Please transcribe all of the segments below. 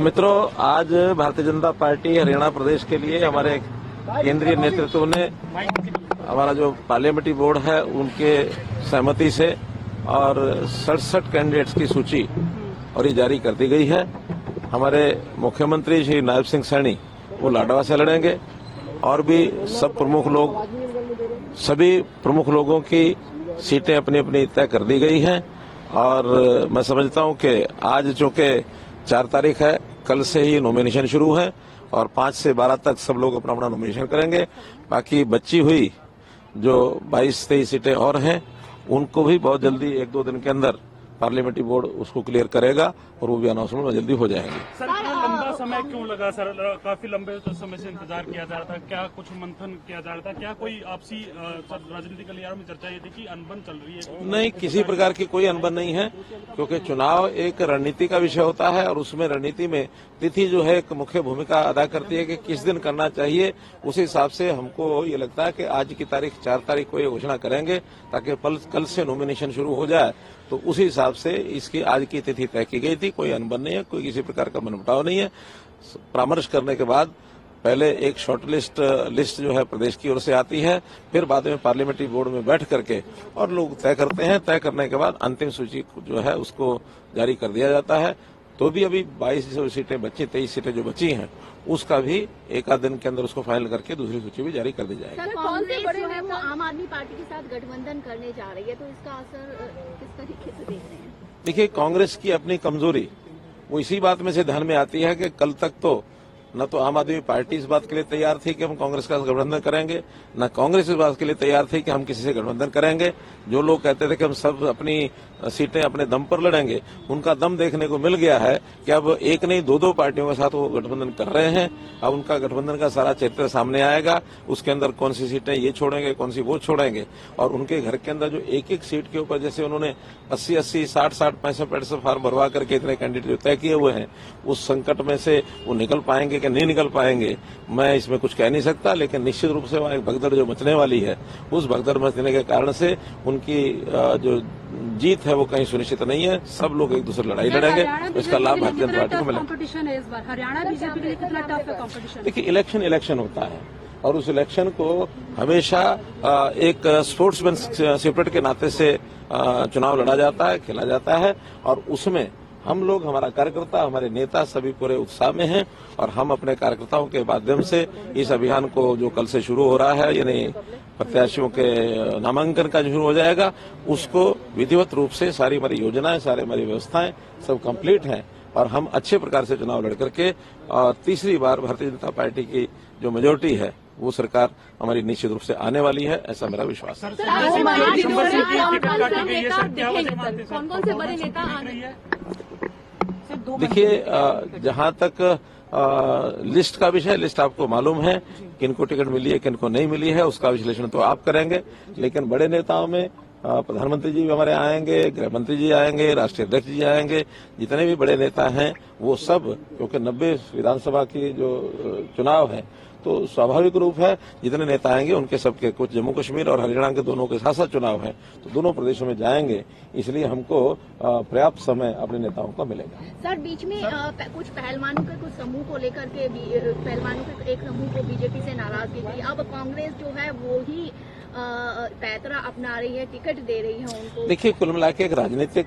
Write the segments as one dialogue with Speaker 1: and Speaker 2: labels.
Speaker 1: मित्रों, आज भारतीय जनता पार्टी हरियाणा प्रदेश के लिए हमारे केंद्रीय नेतृत्व ने हमारा जो पार्लियामेंट्री बोर्ड है उनके सहमति से और 67 कैंडिडेट्स की सूची और ये जारी कर दी गई है। हमारे मुख्यमंत्री श्री नायब सिंह सैनी वो लाडवा से लड़ेंगे और भी सभी प्रमुख लोगों की सीटें अपनी अपनी तय कर दी गई हैं। और मैं समझता हूं कि आज चूंकि 4 तारीख है, कल से ही नॉमिनेशन शुरू है और 5 से 12 तक सब लोग अपना अपना नॉमिनेशन करेंगे। बाकी बची हुई जो 22-23 सीटें और हैं उनको भी बहुत जल्दी 1-2 दिन के अंदर पार्लियामेंट्री बोर्ड उसको क्लियर करेगा और वो भी अनाउंसमेंट में जल्दी हो जाएंगी।
Speaker 2: सर, लंबा समय क्यों लगा सर? काफी लंबे समय से इंतजार किया जा रहा था, क्या कुछ मंथन किया जा रहा था, क्या कोई आपसी राजनीतिक गलियारों में चर्चा ये थी कि अनबन चल रही है?
Speaker 1: नहीं, किसी प्रकार की कोई अनबन नहीं है, क्योंकि चुनाव एक रणनीति का विषय होता है और उसमें रणनीति में तिथि जो है एक मुख्य भूमिका अदा करती है कि किस दिन करना चाहिए। उस हिसाब से हमको ये लगता है कि आज की तारीख 4 तारीख को ये घोषणा करेंगे ताकि कल से नॉमिनेशन शुरू हो जाए। तो उसी हिसाब से इसकी आज की तिथि तय की गई थी। कोई अनबन नहीं है, कोई किसी प्रकार का मनमुटाव नहीं है। परामर्श करने के बाद पहले एक शॉर्ट लिस्ट जो है प्रदेश की ओर से आती है, फिर बाद में पार्लियामेंट्री बोर्ड में बैठ करके और लोग तय करते हैं। तय करने के बाद अंतिम सूची जो है उसको जारी कर दिया जाता है। तो भी अभी 22 सीटें बची, 23 सीटें जो बची हैं उसका भी 1-आध दिन के अंदर उसको फाइनल करके दूसरी सूची भी जारी कर दी जाएगी।
Speaker 3: सर, कांग्रेस जो है वो आम आदमी पार्टी के साथ गठबंधन करने जा रही है, तो इसका असर किस तरीके से देख रहे हैं?
Speaker 1: देखिए, कांग्रेस की अपनी कमजोरी वो इसी बात में से ध्यान में आती है कि कल तक तो न तो आम आदमी पार्टी इस बात के लिए तैयार थी कि हम कांग्रेस का गठबंधन करेंगे, न कांग्रेस इस बात के लिए तैयार थी कि हम किसी से गठबंधन करेंगे। जो लोग कहते थे कि हम सब अपनी सीटें अपने दम पर लड़ेंगे, उनका दम देखने को मिल गया है कि अब एक नहीं 2-2 पार्टियों के साथ वो गठबंधन कर रहे हैं। अब उनका गठबंधन का सारा चित्र सामने आएगा। उसके अंदर कौन सी सीटें ये छोड़ेंगे, कौन सी वो छोड़ेंगे, और उनके घर के अंदर जो एक सीट के ऊपर जैसे उन्होंने 80-80, 60-60, 65 फॉर्म भरवा करके इतने कैंडिडेट तय किए हुए हैं, उस संकट में से वो निकल पाएंगे कि नहीं निकल पाएंगे, मैं इसमें कुछ कह नहीं सकता। लेकिन निश्चित रूप से वहां एक भगदड़ जो मचने वाली है, उस भगदड़ मचने के कारण से उनकी जो जीत है वो कहीं सुनिश्चित नहीं है। सब लोग एक दूसरे लड़ाई लड़ेंगे, इसका लाभ भारतीय जनता पार्टी को मिलेगा।
Speaker 4: हरियाणा बीजेपी के लिए कितना टफ है कॉम्पिटिशन?
Speaker 1: देखिए, इलेक्शन होता है और उस इलेक्शन को हमेशा एक स्पोर्ट्समैन स्पिरिट के नाते से चुनाव लड़ा जाता है, खेला जाता है, और उसमें हम लोग, हमारा कार्यकर्ता, हमारे नेता सभी पूरे उत्साह में हैं और हम अपने कार्यकर्ताओं के माध्यम से इस अभियान को जो कल से शुरू हो रहा है, यानी प्रत्याशियों के नामांकन का जो शुरू हो जाएगा, उसको विधिवत रूप से सारी हमारी योजनाएं, सारी हमारी व्यवस्थाएं सब कंप्लीट हैं और हम अच्छे प्रकार से चुनाव लड़ करके तीसरी बार भारतीय जनता पार्टी की जो मेजोरिटी है वो सरकार हमारी निश्चित रूप से आने वाली है, ऐसा मेरा विश्वास है।
Speaker 3: कौन से बड़े नेता आने?
Speaker 1: देखिए, जहां तक लिस्ट का विषय, लिस्ट आपको मालूम है, किनको टिकट मिली है, किनको नहीं मिली है, उसका विश्लेषण तो आप करेंगे। लेकिन बड़े नेताओं में प्रधानमंत्री जी भी हमारे आएंगे, गृह मंत्री जी आएंगे, राष्ट्रीय अध्यक्ष जी आएंगे, जितने भी बड़े नेता हैं वो सब, क्योंकि 90 विधानसभा की जो चुनाव है तो स्वाभाविक रूप है जितने नेता आएंगे उनके सबके, कुछ जम्मू कश्मीर और हरियाणा के दोनों के साथ चुनाव है तो दोनों प्रदेशों में जाएंगे, इसलिए हमको पर्याप्त समय अपने नेताओं को मिलेगा।
Speaker 3: सर, बीच में कुछ पहलवानों के कुछ समूह को लेकर के, पहलवानों के एक समूह को बीजेपी से नाराजगी थी। अब कांग्रेस जो है वो ही पैतरा अपना रही है, टिकट दे रही है उनको। देखिए, कुल मिला के एक राजनीतिक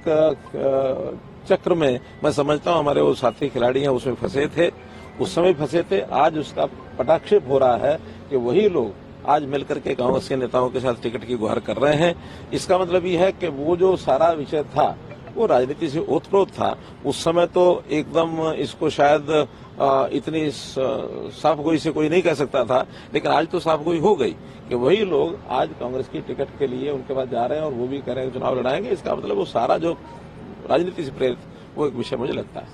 Speaker 3: चक्र में मैं समझता हूँ हमारे वो साथी खिलाड़ी हैं उसमें फंसे थे, उस समय फंसे थे। आज उसका पटाक्षेप हो रहा है कि वही लोग आज मिलकर के कांग्रेस के नेताओं के साथ टिकट की गुहार कर रहे हैं। इसका मतलब ये है कि वो जो सारा विषय था वो राजनीति से ओतप्रोत था। उस समय तो एकदम इसको शायद इतनी साफगोई से कोई नहीं कह सकता था, लेकिन आज तो साफगोई हो गई कि वही लोग आज कांग्रेस की टिकट के लिए उनके पास जा रहे हैं और वो भी कह रहे हैं चुनाव लड़ाएंगे। इसका मतलब वो सारा जो राजनीति से प्रेरित वो एक विषय मुझे लगता है।